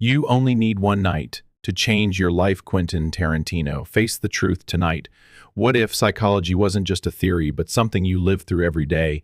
You only need one night to change your life, Quentin Tarantino. Face the truth tonight. What if psychology wasn't just a theory, but something you live through every day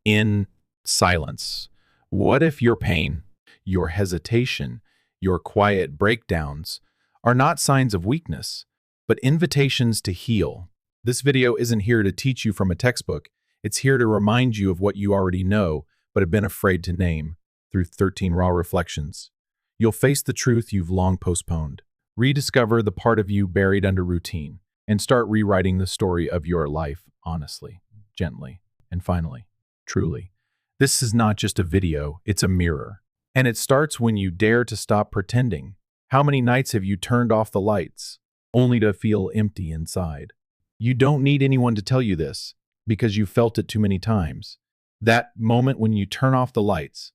in silence? What if your pain, your hesitation, your quiet breakdowns are not signs of weakness, but invitations to heal? This video isn't here to teach you from a textbook. It's here to remind you of what you already know, but have been afraid to name through 13 raw reflections. You'll face the truth you've long postponed, rediscover the part of you buried under routine, and start rewriting the story of your life honestly, gently, and finally, truly. This is not just a video, it's a mirror. And it starts when you dare to stop pretending. How many nights have you turned off the lights, only to feel empty inside? You don't need anyone to tell you this, because you've felt it too many times. That moment when you turn off the lights,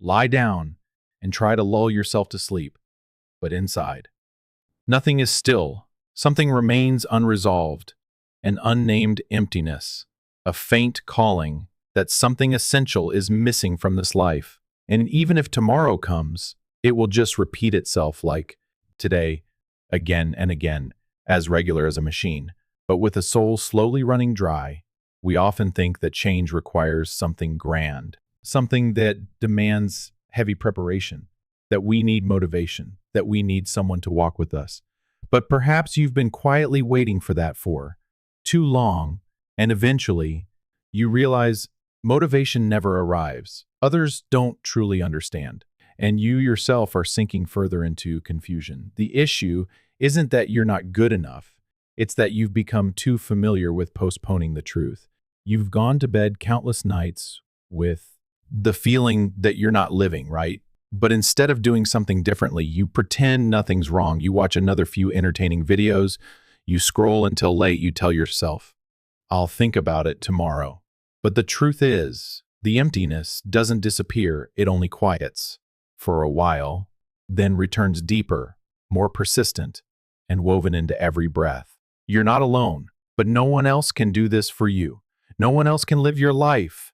lie down, and try to lull yourself to sleep, but inside, nothing is still. Something remains unresolved, an unnamed emptiness, a faint calling that something essential is missing from this life. And even if tomorrow comes, it will just repeat itself like today, again and again, as regular as a machine. But with a soul slowly running dry, we often think that change requires something grand, something that demands heavy preparation, that we need motivation, that we need someone to walk with us. But perhaps you've been quietly waiting for that for too long, and eventually you realize motivation never arrives. Others don't truly understand, and you yourself are sinking further into confusion. The issue isn't that you're not good enough. It's that you've become too familiar with postponing the truth. You've gone to bed countless nights with the feeling that you're not living, right? But instead of doing something differently, you pretend nothing's wrong. You watch another few entertaining videos. You scroll until late. You tell yourself, I'll think about it tomorrow. But the truth is, the emptiness doesn't disappear. It only quiets for a while, then returns deeper, more persistent, and woven into every breath. You're not alone, but no one else can do this for you. No one else can live your life.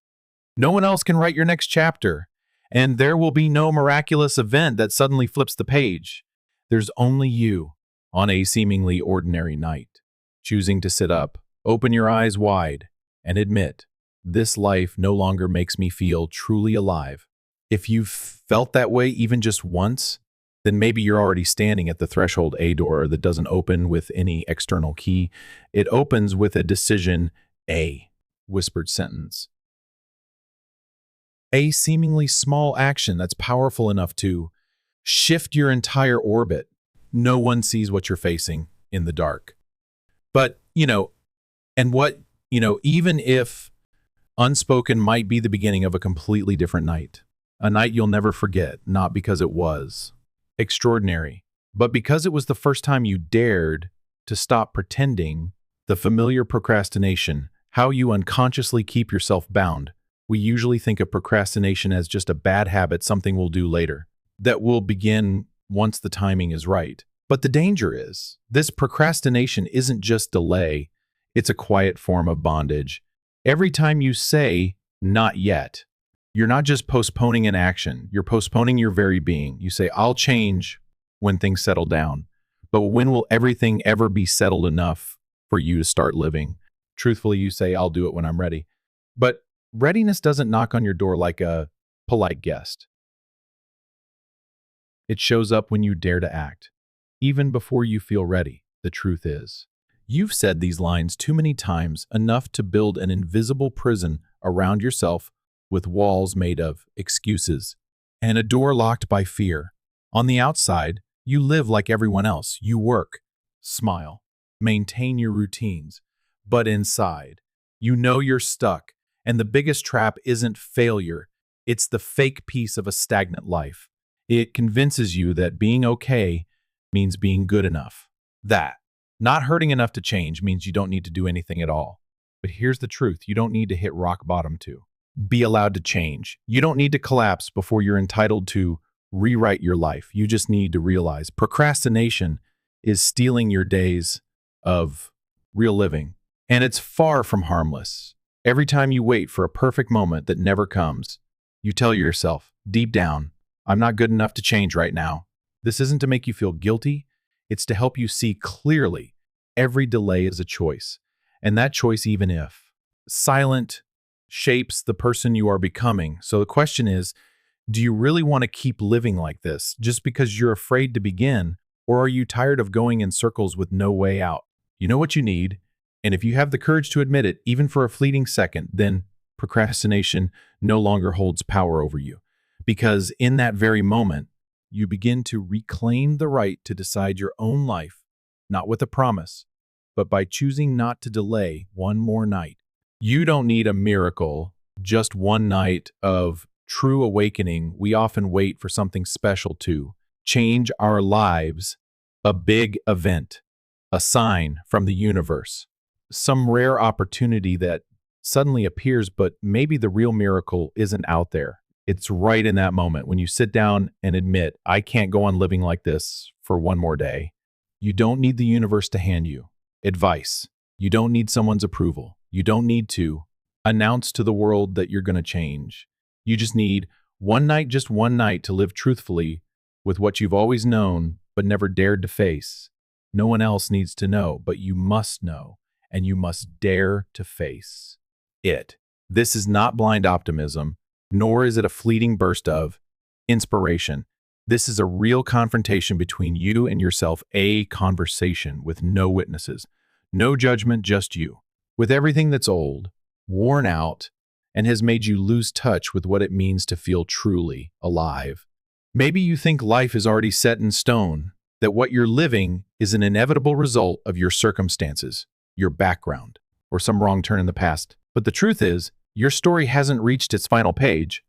No one else can write your next chapter. And there will be no miraculous event that suddenly flips the page. There's only you on a seemingly ordinary night, choosing to sit up, open your eyes wide, and admit, this life no longer makes me feel truly alive. If you've felt that way even just once, then maybe you're already standing at the threshold. A door that doesn't open with any external key. It opens with a decision, a whispered sentence. A seemingly small action that's powerful enough to shift your entire orbit. No one sees what you're facing in the dark. But, even if unspoken might be the beginning of a completely different night, a night you'll never forget, not because it was extraordinary, but because it was the first time you dared to stop pretending, the familiar procrastination, how you unconsciously keep yourself bound. We usually think of procrastination as just a bad habit, something we'll do later, that will begin once the timing is right. But the danger is, this procrastination isn't just delay, it's a quiet form of bondage. Every time you say, not yet, you're not just postponing an action, you're postponing your very being. You say, I'll change when things settle down. But when will everything ever be settled enough for you to start living? Truthfully, you say, I'll do it when I'm ready. But readiness doesn't knock on your door like a polite guest. It shows up when you dare to act, even before you feel ready. The truth is, you've said these lines too many times, enough to build an invisible prison around yourself with walls made of excuses and a door locked by fear. On the outside, you live like everyone else. You work, smile, maintain your routines. But inside, you know you're stuck. And the biggest trap isn't failure. It's the fake piece of a stagnant life. It convinces you that being okay means being good enough. That not hurting enough to change means you don't need to do anything at all. But here's the truth. You don't need to hit rock bottom to be allowed to change. You don't need to collapse before you're entitled to rewrite your life. You just need to realize procrastination is stealing your days of real living. And it's far from harmless. Every time you wait for a perfect moment that never comes, you tell yourself, deep down, I'm not good enough to change right now. This isn't to make you feel guilty, it's to help you see clearly every delay is a choice. And that choice, even if silent, shapes the person you are becoming. So the question is, do you really want to keep living like this just because you're afraid to begin, or are you tired of going in circles with no way out? You know what you need, and if you have the courage to admit it, even for a fleeting second, then procrastination no longer holds power over you. Because in that very moment, you begin to reclaim the right to decide your own life, not with a promise, but by choosing not to delay one more night. You don't need a miracle, just one night of true awakening. We often wait for something special to change our lives, a big event, a sign from the universe, some rare opportunity that suddenly appears, but maybe the real miracle isn't out there. It's right in that moment when you sit down and admit, I can't go on living like this for one more day. You don't need the universe to hand you advice. You don't need someone's approval. You don't need to announce to the world that you're going to change. You just need one night, just one night to live truthfully with what you've always known but never dared to face. No one else needs to know, but you must know, and you must dare to face it. This is not blind optimism, nor is it a fleeting burst of inspiration. This is a real confrontation between you and yourself, a conversation with no witnesses, no judgment, just you, with everything that's old, worn out, and has made you lose touch with what it means to feel truly alive. Maybe you think life is already set in stone, that what you're living is an inevitable result of your circumstances, your background, or some wrong turn in the past. But the truth is, your story hasn't reached its final page,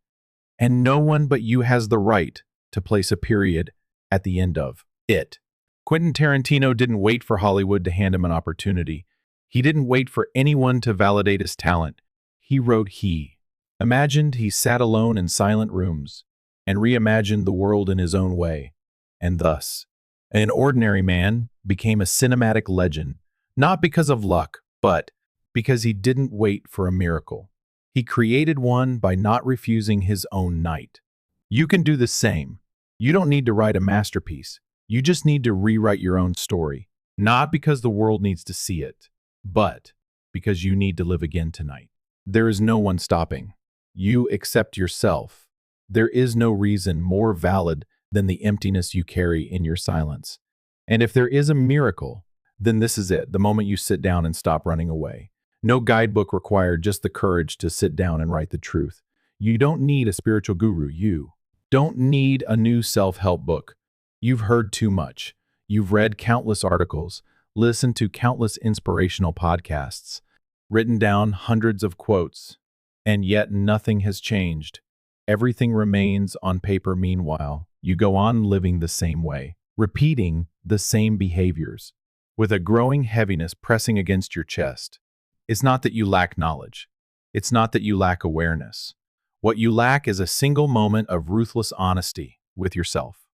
and no one but you has the right to place a period at the end of it. Quentin Tarantino didn't wait for Hollywood to hand him an opportunity. He didn't wait for anyone to validate his talent. He wrote he. Imagined he sat alone in silent rooms and reimagined the world in his own way. And thus, an ordinary man became a cinematic legend, not because of luck, but because he didn't wait for a miracle. He created one by not refusing his own night. You can do the same. You don't need to write a masterpiece. You just need to rewrite your own story, not because the world needs to see it, but because you need to live again tonight. There is no one stopping you except yourself. There is no reason more valid than the emptiness you carry in your silence. And if there is a miracle, then this is it, the moment you sit down and stop running away. No guidebook required, just the courage to sit down and write the truth. You don't need a spiritual guru. You don't need a new self-help book. You've heard too much. You've read countless articles, listened to countless inspirational podcasts, written down hundreds of quotes, and yet nothing has changed. Everything remains on paper. Meanwhile, you go on living the same way, repeating the same behaviors, with a growing heaviness pressing against your chest. It's not that you lack knowledge. It's not that you lack awareness. What you lack is a single moment of ruthless honesty with yourself.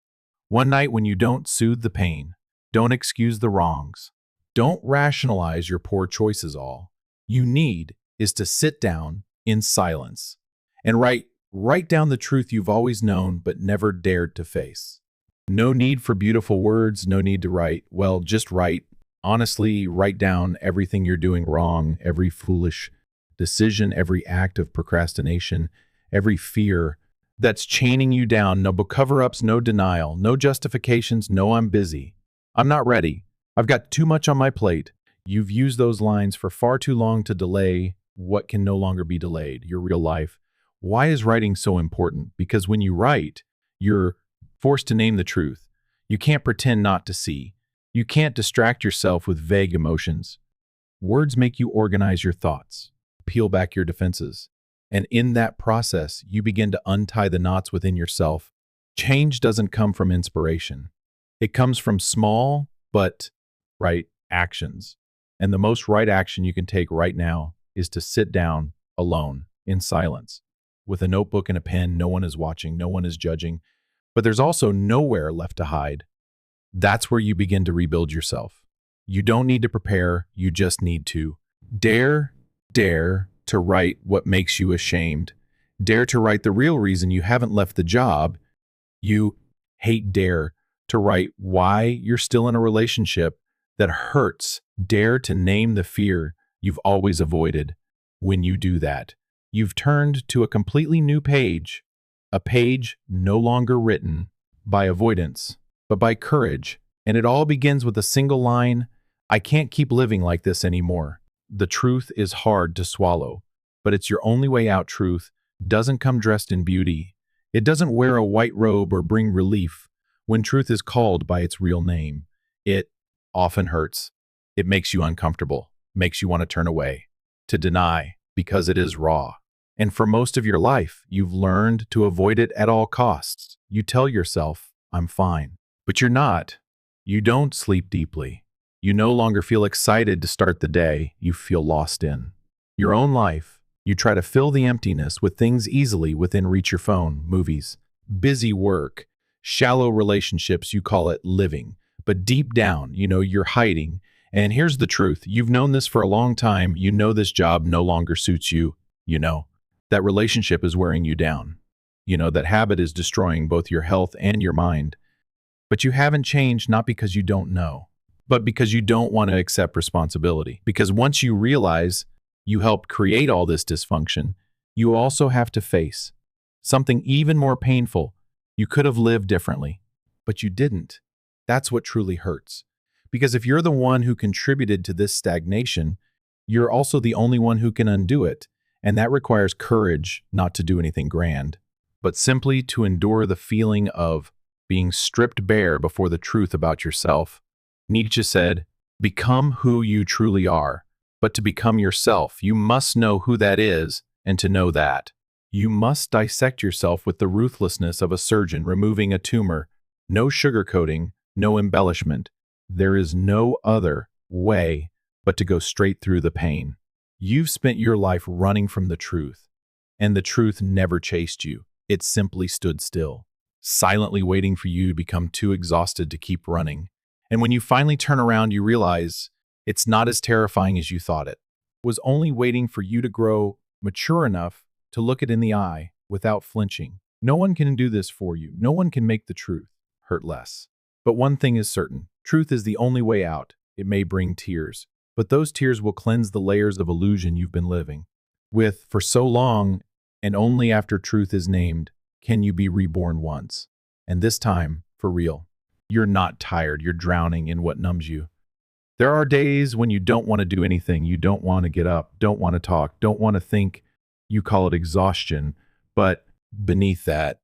One night when you don't soothe the pain, don't excuse the wrongs, don't rationalize your poor choices. All you need is to sit down in silence and write down the truth you've always known but never dared to face. No need for beautiful words, no need to write. Well, just write. Honestly, write down everything you're doing wrong, every foolish decision, every act of procrastination, every fear that's chaining you down. No cover-ups, no denial, no justifications, no I'm busy. I'm not ready. I've got too much on my plate. You've used those lines for far too long to delay what can no longer be delayed, your real life. Why is writing so important? Because when you write, you're forced to name the truth. You can't pretend not to see. You can't distract yourself with vague emotions. Words make you organize your thoughts, peel back your defenses. And in that process, you begin to untie the knots within yourself. Change doesn't come from inspiration. It comes from small but right actions. And the most right action you can take right now is to sit down alone in silence with a notebook and a pen. No one is watching, no one is judging, but there's also nowhere left to hide. That's where you begin to rebuild yourself. You don't need to prepare, you just need to dare to write what makes you ashamed. Dare to write the real reason you haven't left the job you hate. Dare to write why you're still in a relationship that hurts. Dare to name the fear you've always avoided. When you do that, you've turned to a completely new page, a page no longer written by avoidance, but by courage. And it all begins with a single line: I can't keep living like this anymore. The truth is hard to swallow, but it's your only way out. Truth doesn't come dressed in beauty. It doesn't wear a white robe or bring relief. When truth is called by its real name, it often hurts. It makes you uncomfortable, makes you want to turn away, to deny, because it is raw. And for most of your life, you've learned to avoid it at all costs. You tell yourself, I'm fine. But you're not. You don't sleep deeply. You no longer feel excited to start the day. You feel lost in your own life. You try to fill the emptiness with things easily within reach: your phone, movies, busy work, shallow relationships. You call it living. But deep down, you're hiding. And here's the truth. You've known this for a long time. You know this job no longer suits you. You know that relationship is wearing you down. You know that habit is destroying both your health and your mind. But you haven't changed, not because you don't know, but because you don't want to accept responsibility. Because once you realize you helped create all this dysfunction, you also have to face something even more painful. You could have lived differently, but you didn't. That's what truly hurts. Because if you're the one who contributed to this stagnation, you're also the only one who can undo it. And that requires courage, not to do anything grand, but simply to endure the feeling of being stripped bare before the truth about yourself. Nietzsche said, become who you truly are. But to become yourself, you must know who that is, and to know that, you must dissect yourself with the ruthlessness of a surgeon removing a tumor. No sugarcoating, no embellishment. There is no other way but to go straight through the pain. You've spent your life running from the truth, and the truth never chased you. It simply stood still, silently waiting for you to become too exhausted to keep running. And when you finally turn around, you realize it's not as terrifying as you thought it. It was only waiting for you to grow mature enough to look it in the eye without flinching. No one can do this for you. No one can make the truth hurt less. But one thing is certain. Truth is the only way out. It may bring tears, but those tears will cleanse the layers of illusion you've been living with for so long, and only after truth is named can you be reborn once. And this time, for real. You're not tired. You're drowning in what numbs you. There are days when you don't want to do anything. You don't want to get up, don't want to talk, don't want to think. You call it exhaustion. But beneath that,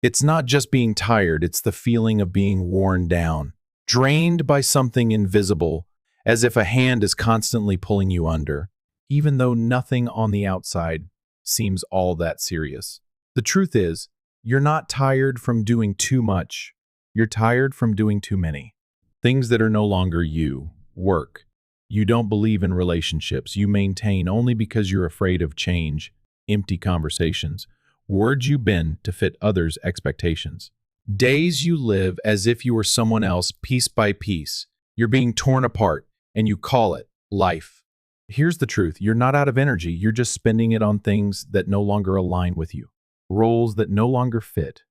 it's not just being tired. It's the feeling of being worn down, drained by something invisible, as if a hand is constantly pulling you under, even though nothing on the outside seems all that serious. The truth is, you're not tired from doing too much. You're tired from doing too many. Things that are no longer you. Work. You don't believe in relationships. You maintain only because you're afraid of change. Empty conversations. Words you bend to fit others' expectations. Days you live as if you were someone else, piece by piece. You're being torn apart, and you call it life. Here's the truth. You're not out of energy. You're just spending it on things that no longer align with you. Roles that no longer fit.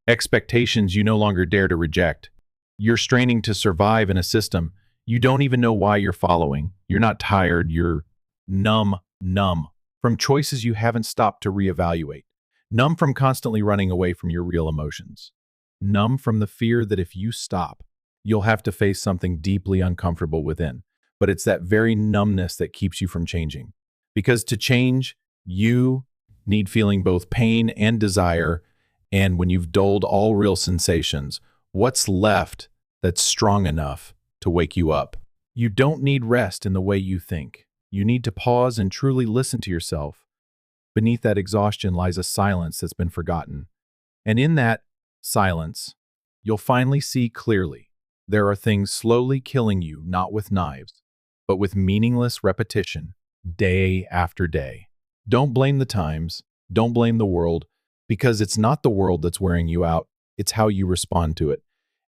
Expectations you no longer dare to reject. You're straining to survive in a system you don't even know why you're following. You're not tired. You're numb from choices you haven't stopped to reevaluate. Numb from constantly running away from your real emotions. Numb from the fear that if you stop, you'll have to face something deeply uncomfortable within. But it's that very numbness that keeps you from changing. Because to change, you need feeling both pain and desire. And when you've dulled all real sensations, what's left that's strong enough to wake you up? You don't need rest in the way you think. You need to pause and truly listen to yourself. Beneath that exhaustion lies a silence that's been forgotten. And in that silence, you'll finally see clearly. There are things slowly killing you, not with knives, but with meaningless repetition, day after day. Don't blame the times. Don't blame the world, because it's not the world that's wearing you out. It's how you respond to it.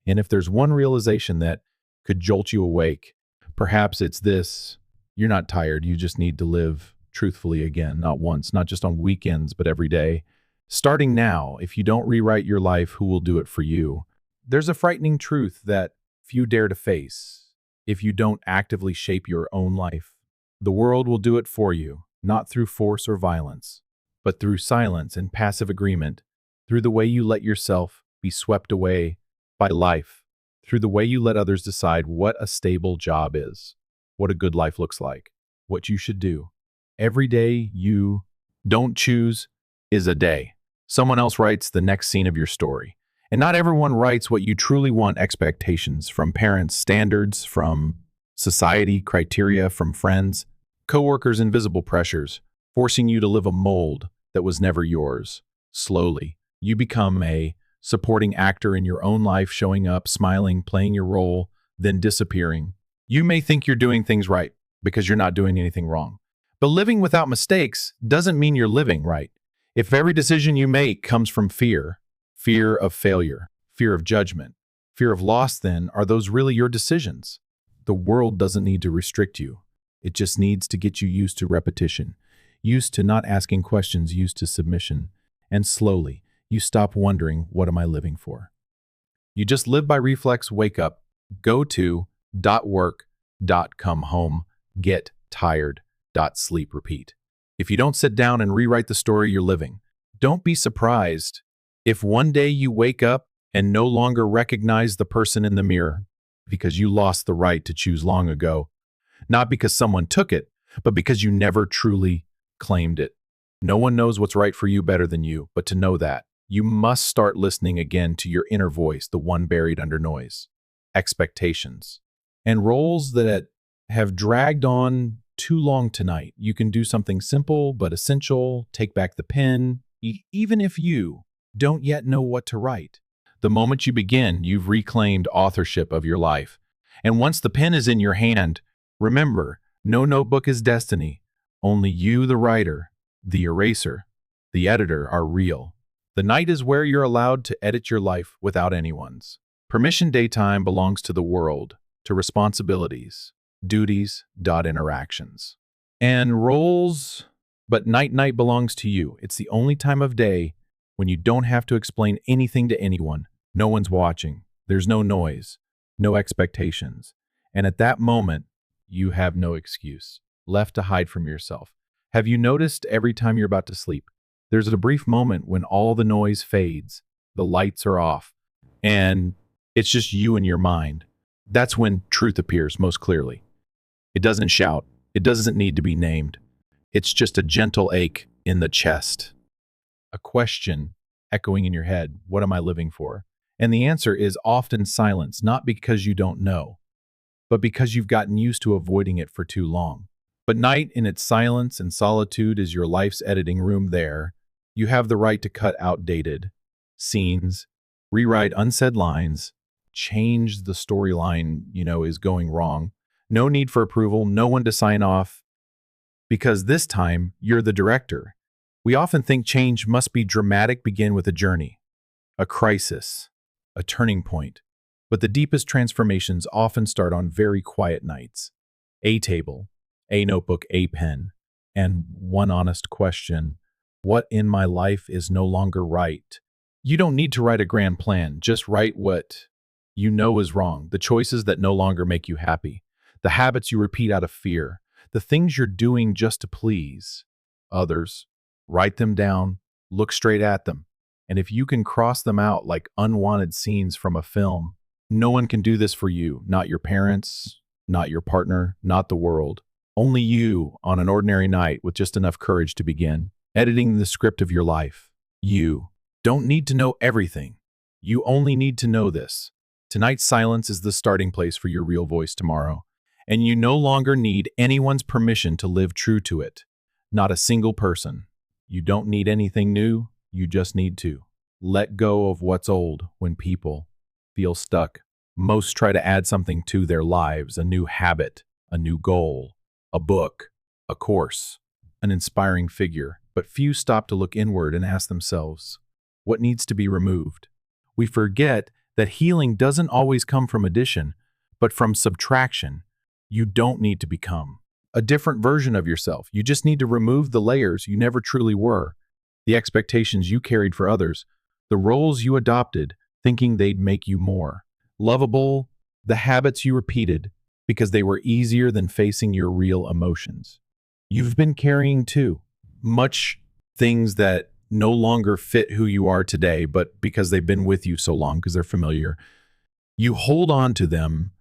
And if there's one realization that could jolt you awake, perhaps it's this: you're not tired. You just need to live truthfully again, not once, not just on weekends, but every day. Starting now, if you don't rewrite your life, who will do it for you? There's a frightening truth that few dare to face. If you don't actively shape your own life, the world will do it for you, not through force or violence, but through silence and passive agreement, through the way you let yourself be swept away by life, through the way you let others decide what a stable job is, what a good life looks like, what you should do. Every day you don't choose is a day. Someone else writes the next scene of your story. And not everyone writes what you truly want: expectations from parents, standards from society, criteria from friends, coworkers, invisible pressures, forcing you to live a mold that was never yours. Slowly, you become a supporting actor in your own life, showing up, smiling, playing your role, then disappearing. You may think you're doing things right because you're not doing anything wrong. But living without mistakes doesn't mean you're living right. If every decision you make comes from fear of failure, fear of judgment, fear of loss, then are those really your decisions? The world doesn't need to restrict you. It just needs to get you used to repetition, used to not asking questions, used to submission. And slowly, you stop wondering, what am I living for? You just live by reflex: wake up, go to, work, come home, get tired, sleep, repeat. If you don't sit down and rewrite the story you're living, don't be surprised if one day you wake up and no longer recognize the person in the mirror, because you lost the right to choose long ago. Not because someone took it, but because you never truly claimed it. No one knows what's right for you better than you, but to know that, you must start listening again to your inner voice, the one buried under noise, expectations, and roles that have dragged on too long tonight. You can do something simple but essential: take back the pen, even if you don't yet know what to write. The moment you begin, you've reclaimed authorship of your life. And once the pen is in your hand, remember, no notebook is destiny. Only you, the writer, the eraser, the editor, are real. The night is where you're allowed to edit your life without anyone's permission. Daytime belongs to the world, to responsibilities, duties, interactions, and roles. But night belongs to you. It's the only time of day when you don't have to explain anything to anyone. No one's watching. There's no noise, no expectations. And at that moment, you have no excuse left to hide from yourself. Have you noticed every time you're about to sleep, there's a brief moment when all the noise fades, the lights are off, and it's just you and your mind? That's when truth appears most clearly. It doesn't shout. It doesn't need to be named. It's just a gentle ache in the chest, a question echoing in your head: what am I living for? And the answer is often silence, not because you don't know, but because you've gotten used to avoiding it for too long. But night, in its silence and solitude, is your life's editing room. There, you have the right to cut outdated scenes, rewrite unsaid lines, change the storyline is going wrong. No need for approval, no one to sign off, because this time you're the director. We often think change must be dramatic, begin with a journey, a crisis, a turning point. But the deepest transformations often start on very quiet nights. A table, a notebook, a pen, and one honest question: what in my life is no longer right? You don't need to write a grand plan, just write what you know is wrong, the choices that no longer make you happy, the habits you repeat out of fear, the things you're doing just to please others. Write them down, look straight at them, and if you can cross them out like unwanted scenes from a film. No one can do this for you, not your parents, not your partner, not the world. Only you, on an ordinary night with just enough courage to begin editing the script of your life. You don't need to know everything. You only need to know this: tonight's silence is the starting place for your real voice tomorrow, and you no longer need anyone's permission to live true to it. Not a single person. You don't need anything new, you just need to let go of what's old. When people feel stuck, most try to add something to their lives: a new habit, a new goal, a book, a course, an inspiring figure. But few stop to look inward and ask themselves, what needs to be removed? We forget that healing doesn't always come from addition, but from subtraction. You don't need to become a different version of yourself. You just need to remove the layers you never truly were, the expectations you carried for others, the roles you adopted, thinking they'd make you more lovable, the habits you repeated because they were easier than facing your real emotions. You've been carrying too much things that no longer fit who you are today, but because they've been with you so long, because they're familiar, you hold on to them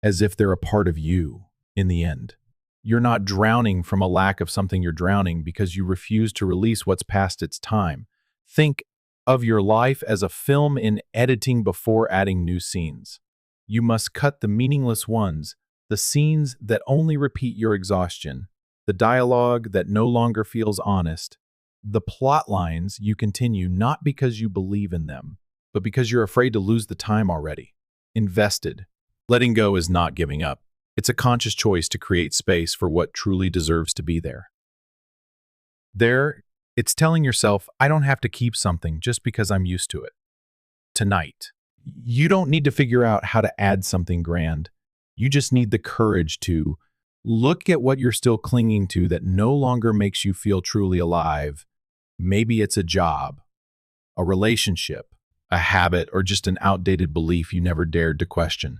as if they're a part of you in the end. You're not drowning from a lack of something, you're drowning because you refuse to release what's past its time. Think of your life as a film in editing before adding new scenes. You must cut the meaningless ones, the scenes that only repeat your exhaustion, the dialogue that no longer feels honest, the plot lines you continue not because you believe in them, but because you're afraid to lose the time already invested. Letting go is not giving up. It's a conscious choice to create space for what truly deserves to be there. It's telling yourself, I don't have to keep something just because I'm used to it. Tonight, you don't need to figure out how to add something grand. You just need the courage to look at what you're still clinging to that no longer makes you feel truly alive. Maybe it's a job, a relationship, a habit, or just an outdated belief you never dared to question.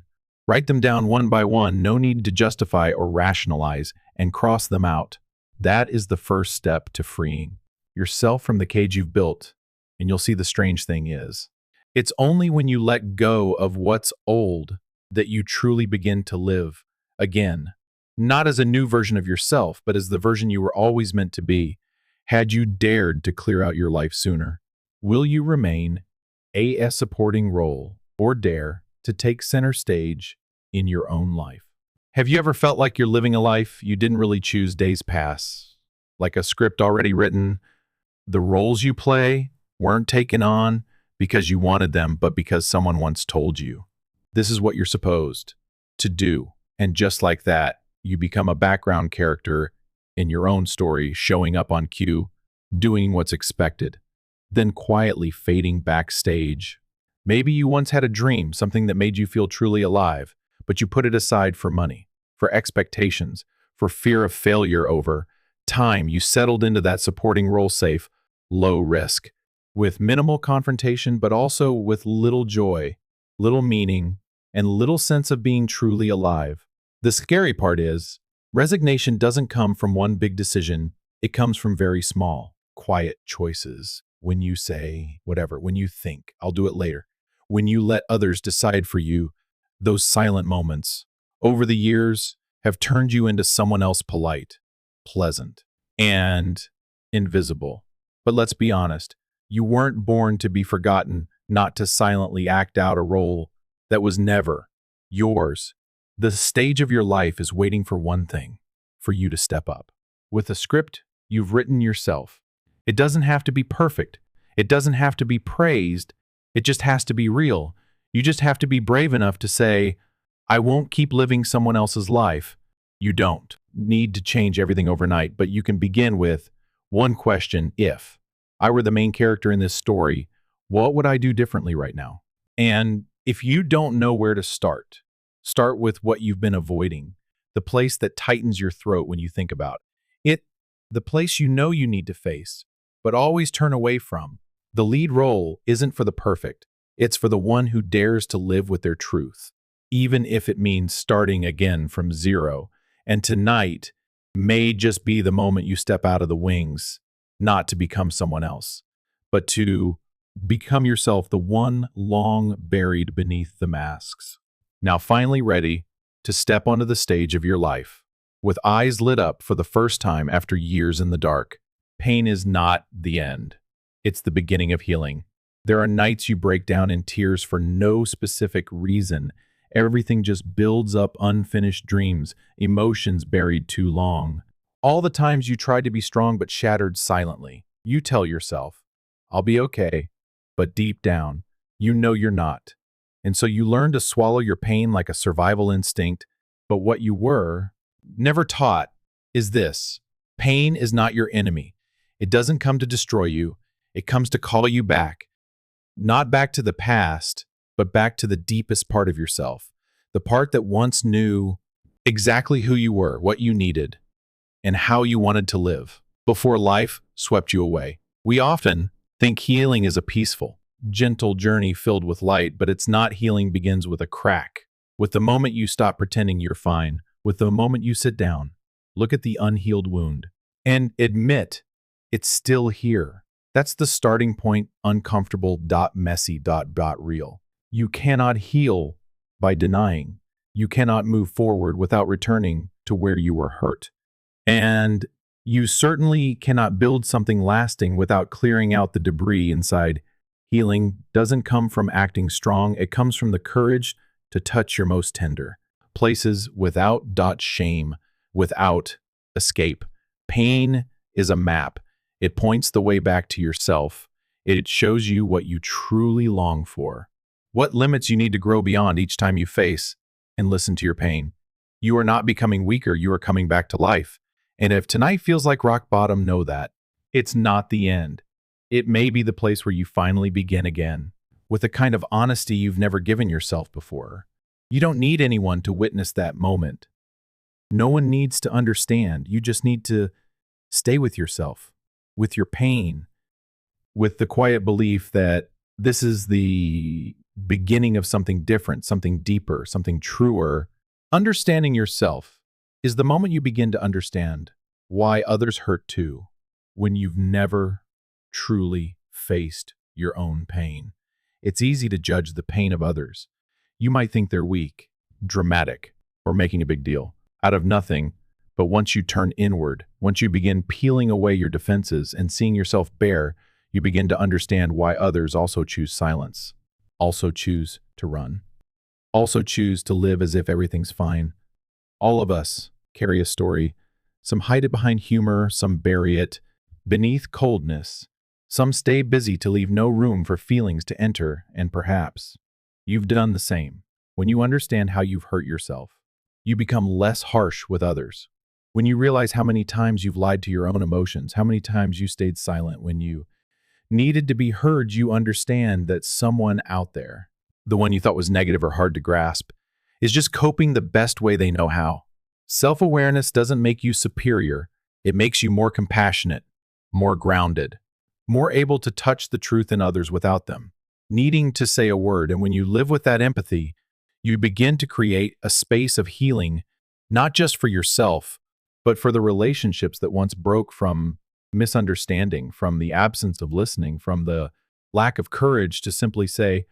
Write them down one by one, no need to justify or rationalize, and cross them out. That is the first step to freeing yourself from the cage you've built, and you'll see the strange thing is, it's only when you let go of what's old that you truly begin to live again, not as a new version of yourself, but as the version you were always meant to be, had you dared to clear out your life sooner. Will you remain a supporting role or dare to take center stage in your own life? Have you ever felt like you're living a life you didn't really choose? Days pass, like a script already written. The roles you play weren't taken on because you wanted them, but because someone once told you. This is what you're supposed to do. And just like that, you become a background character in your own story, showing up on cue, doing what's expected, then quietly fading backstage. Maybe you once had a dream, something that made you feel truly alive, but you put it aside for money, for expectations, for fear of failure over time. You settled into that supporting role safe, low risk, with minimal confrontation, but also with little joy, little meaning, and little sense of being truly alive. The scary part is, resignation doesn't come from one big decision. It comes from very small, quiet choices. When you say whatever, when you think, I'll do it later, when you let others decide for you, those silent moments over the years have turned you into someone else polite, pleasant, and invisible. But let's be honest, you weren't born to be forgotten, not to silently act out a role that was never yours. The stage of your life is waiting for one thing, for you to step up. With a script you've written yourself. It doesn't have to be perfect. It doesn't have to be praised. It just has to be real. You just have to be brave enough to say, I won't keep living someone else's life. You don't need to change everything overnight, but you can begin with one question. If I were the main character in this story, what would I do differently right now? And if you don't know where to start with what you've been avoiding, the place that tightens your throat when you think about it, the place you know you need to face, but always turn away from. The lead role isn't for the perfect. It's for the one who dares to live with their truth, even if it means starting again from zero. And tonight may just be the moment you step out of the wings, not to become someone else, but to become yourself, the one long buried beneath the masks. Now finally ready to step onto the stage of your life, with eyes lit up for the first time after years in the dark. Pain is not the end. It's the beginning of healing. There are nights you break down in tears for no specific reason. Everything just builds up unfinished dreams, emotions buried too long. All the times you tried to be strong but shattered silently. You tell yourself, I'll be okay, but deep down, you know you're not. And so you learn to swallow your pain like a survival instinct. But what you were never taught is this: pain is not your enemy. It doesn't come to destroy you. It comes to call you back. Not back to the past, but back to the deepest part of yourself. The part that once knew exactly who you were, what you needed, and how you wanted to live before life swept you away. We often think healing is a peaceful, gentle journey filled with light, but it's not. Healing begins with a crack, with the moment you stop pretending you're fine, with the moment you sit down, look at the unhealed wound, and admit it's still here. That's the starting point. Uncomfortable, messy, real. You cannot heal by denying. You cannot move forward without returning to where you were hurt. And you certainly cannot build something lasting without clearing out the debris inside. Healing doesn't come from acting strong. It comes from the courage to touch your most tender places without shame, without escape. Pain is a map. It points the way back to yourself. It shows you what you truly long for, what limits you need to grow beyond each time you face and listen to your pain. You are not becoming weaker. You are coming back to life. And if tonight feels like rock bottom, know that it's not the end. It may be the place where you finally begin again with a kind of honesty you've never given yourself before. You don't need anyone to witness that moment. No one needs to understand. You just need to stay with yourself, with your pain, with the quiet belief that this is the beginning of something different, something deeper, something truer. Understanding yourself is the moment you begin to understand why others hurt too, when you've never truly faced your own pain. It's easy to judge the pain of others. You might think they're weak, dramatic, or making a big deal out of nothing. But once you turn inward, once you begin peeling away your defenses and seeing yourself bare, you begin to understand why others also choose silence, also choose to run, also choose to live as if everything's fine. All of us carry a story. Some hide it behind humor, some bury it beneath coldness. Some stay busy to leave no room for feelings to enter, and perhaps you've done the same. When you understand how you've hurt yourself, you become less harsh with others. When you realize how many times you've lied to your own emotions, how many times you stayed silent when you needed to be heard, you understand that someone out there, the one you thought was negative or hard to grasp, is just coping the best way they know how. Self-awareness doesn't make you superior. It makes you more compassionate, more grounded, more able to touch the truth in others without them needing to say a word. And when you live with that empathy, you begin to create a space of healing, not just for yourself, but for the relationships that once broke from misunderstanding, from the absence of listening, from the lack of courage to simply say,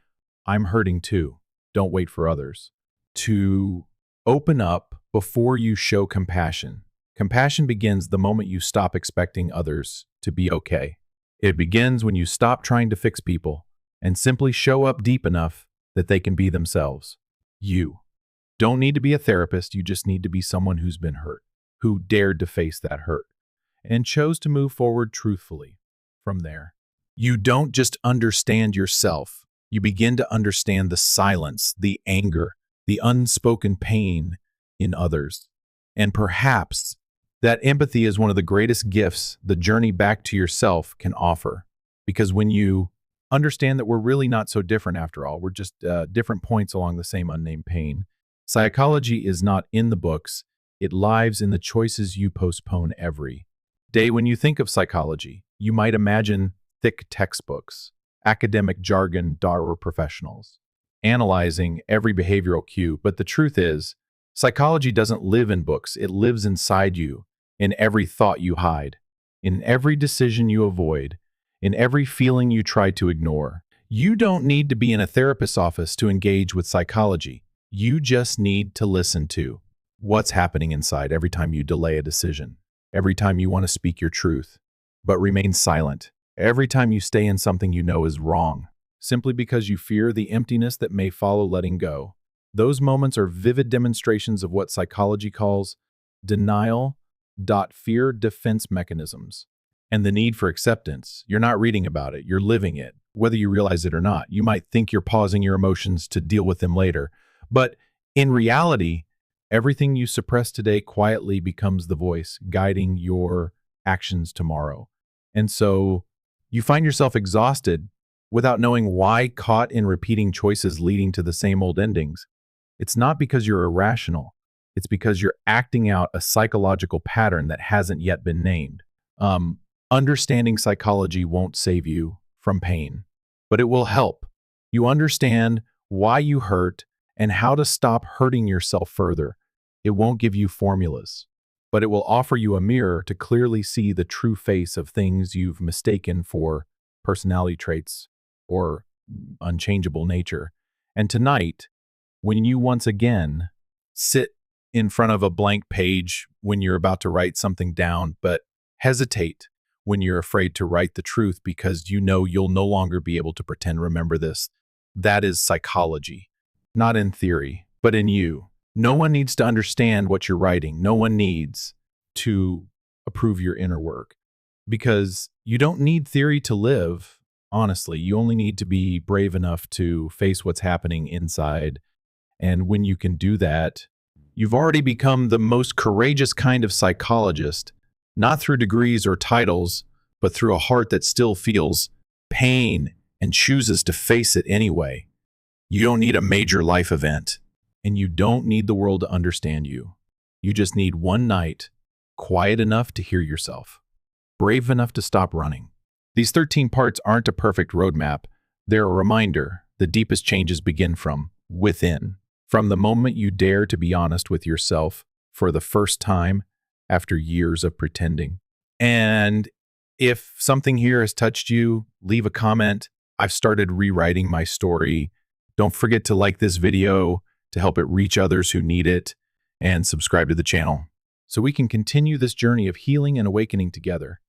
I'm hurting too. Don't wait for others. To open up before you show compassion. Compassion begins the moment you stop expecting others to be okay. It begins when you stop trying to fix people and simply show up deep enough that they can be themselves. You don't need to be a therapist. You just need to be someone who's been hurt, who dared to face that hurt and chose to move forward truthfully from there. You don't just understand yourself. You begin to understand the silence, the anger, the unspoken pain in others. And perhaps that empathy is one of the greatest gifts the journey back to yourself can offer. Because when you understand that we're really not so different after all, we're just different points along the same unnamed pain. Psychology is not in the books. It lives in the choices you postpone every day. When you think of psychology, you might imagine thick textbooks, academic jargon, or professionals, analyzing every behavioral cue. But the truth is, psychology doesn't live in books. It lives inside you, in every thought you hide, in every decision you avoid, in every feeling you try to ignore. You don't need to be in a therapist's office to engage with psychology. You just need to listen to what's happening inside every time you delay a decision, every time you want to speak your truth, but remain silent, every time you stay in something you know is wrong, simply because you fear the emptiness that may follow letting go. Those moments are vivid demonstrations of what psychology calls denial, fear defense mechanisms, and the need for acceptance. You're not reading about it, you're living it, whether you realize it or not. You might think you're pausing your emotions to deal with them later, but in reality, everything you suppress today quietly becomes the voice guiding your actions tomorrow. And so you find yourself exhausted without knowing why, caught in repeating choices leading to the same old endings. It's not because you're irrational. It's because you're acting out a psychological pattern that hasn't yet been named. Understanding psychology won't save you from pain. but it will help you understand why you hurt and how to stop hurting yourself further. It won't give you formulas, but it will offer you a mirror to clearly see the true face of things you've mistaken for personality traits or unchangeable nature. And tonight, when you once again sit in front of a blank page when you're about to write something down, but hesitate when you're afraid to write the truth because you know you'll no longer be able to pretend remember this. That is psychology, not in theory, but in you. No one needs to understand what you're writing. No one needs to approve your inner work because you don't need theory to live. Honestly, you only need to be brave enough to face what's happening inside. And when you can do that, you've already become the most courageous kind of psychologist, not through degrees or titles, but through a heart that still feels pain and chooses to face it anyway. You don't need a major life event, and you don't need the world to understand you. You just need one night, quiet enough to hear yourself, brave enough to stop running. These 13 parts aren't a perfect roadmap. They're a reminder the deepest changes begin from within. From the moment you dare to be honest with yourself for the first time after years of pretending. And if something here has touched you, leave a comment. I've started rewriting my story. Don't forget to like this video to help it reach others who need it, and subscribe to the channel so we can continue this journey of healing and awakening together.